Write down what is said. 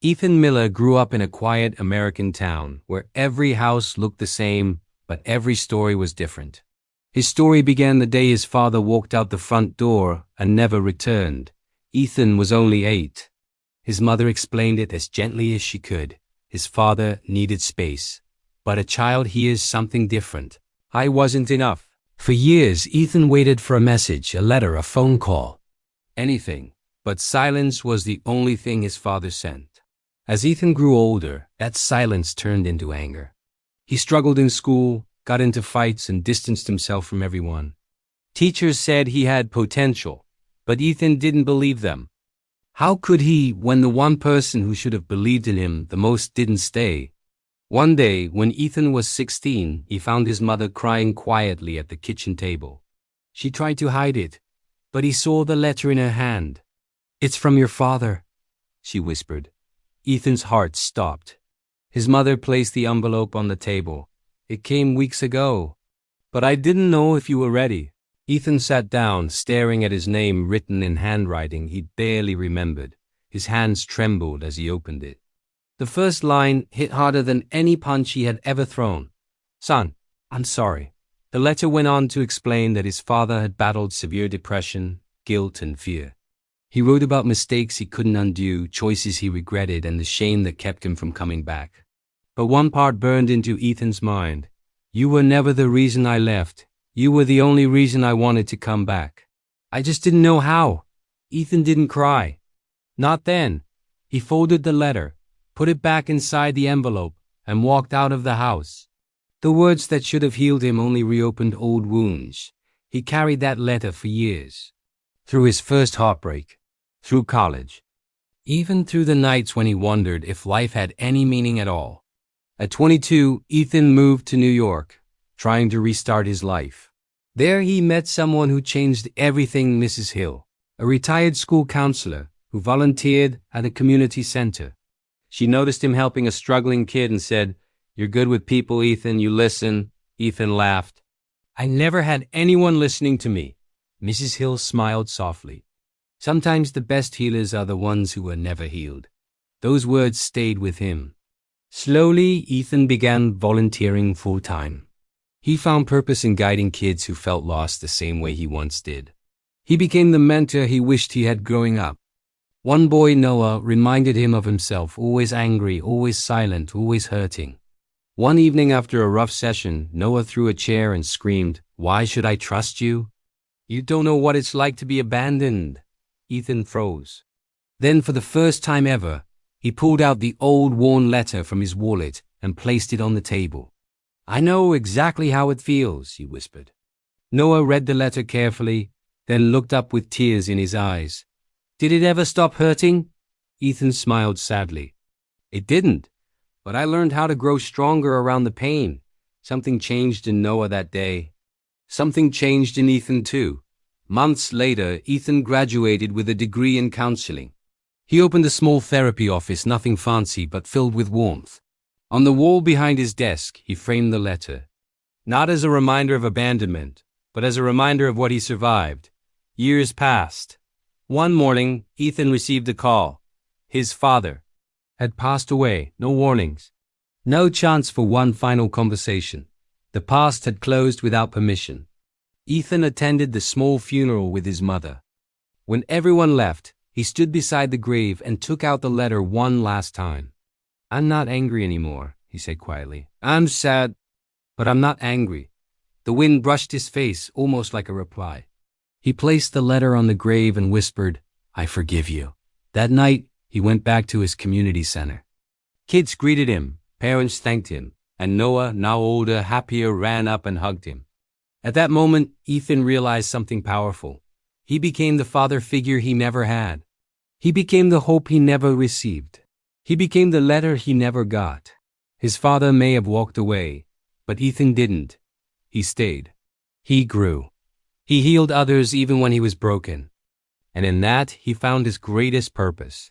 Ethan Miller grew up in a quiet American town where every house looked the same, but every story was different. His story began the day his father walked out the front door and never returned. Ethan was only 8. His mother explained it as gently as she could. His father needed space. But a child hears something different. I wasn't enough. For years, Ethan waited for a message, a letter, a phone call. Anything. But silence was the only thing his father sent. As Ethan grew older, that silence turned into anger. He struggled in school, got into fights, and distanced himself from everyone. Teachers said he had potential, but Ethan didn't believe them. How could he when the one person who should have believed in him the most didn't stay? One day, when Ethan was 16, he found his mother crying quietly at the kitchen table. She tried to hide it, but he saw the letter in her hand. "It's from your father," she whispered. Ethan's heart stopped. His mother placed the envelope on the table. "It came weeks ago, but I didn't know if you were ready." Ethan sat down, staring at his name written in handwriting he barely remembered. His hands trembled as he opened it. The first line hit harder than any punch he had ever thrown. "Son, I'm sorry." The letter went on to explain that his father had battled severe depression, guilt, and fear. He wrote about mistakes he couldn't undo, choices he regretted, and the shame that kept him from coming back. But one part burned into Ethan's mind. "You were never the reason I left. You were the only reason I wanted to come back. I just didn't know how." Ethan didn't cry. Not then. He folded the letter, put it back inside the envelope, and walked out of the house. The words that should have healed him only reopened old wounds. He carried that letter for years. Through his first heartbreak, through college, even through the nights when he wondered if life had any meaning at all. At 22, Ethan moved to New York, trying to restart his life. There he met someone who changed everything, Mrs. Hill, a retired school counselor who volunteered at a community center. She noticed him helping a struggling kid and said, "You're good with people, Ethan, you listen." Ethan laughed. "I never had anyone listening to me." Mrs. Hill smiled softly. Sometimes the best healers are the ones who were never healed. Those words stayed with him. Slowly, Ethan began volunteering full-time. He found purpose in guiding kids who felt lost the same way he once did. He became the mentor he wished he had growing up. One boy, Noah, reminded him of himself, always angry, always silent, always hurting. One evening after a rough session, Noah threw a chair and screamed, "Why should I trust you? You don't know what it's like to be abandoned." Ethan froze. Then, for the first time ever, he pulled out the old worn letter from his wallet and placed it on the table. "I know exactly how it feels," he whispered. Noah read the letter carefully, then looked up with tears in his eyes. "Did it ever stop hurting?" Ethan smiled sadly. "It didn't, but I learned how to grow stronger around the pain." Something changed in Noah that day. Something changed in Ethan too. Months later, Ethan graduated with a degree in counseling. He opened a small therapy office, nothing fancy, but filled with warmth. On the wall behind his desk, he framed the letter. Not as a reminder of abandonment, but as a reminder of what he survived. Years passed. One morning, Ethan received a call. His father had passed away, no warnings. No chance for one final conversation. The past had closed without permission. Ethan attended the small funeral with his mother. When everyone left, he stood beside the grave and took out the letter one last time. "I'm not angry anymore," he said quietly. "I'm sad, but I'm not angry." The wind brushed his face, almost like a reply. He placed the letter on the grave and whispered, "I forgive you." That night, he went back to his community center. Kids greeted him, parents thanked him, and Noah, now older, happier, ran up and hugged him. At that moment, Ethan realized something powerful. He became the father figure he never had. He became the hope he never received. He became the letter he never got. His father may have walked away, but Ethan didn't. He stayed. He grew. He healed others even when he was broken. And in that, he found his greatest purpose.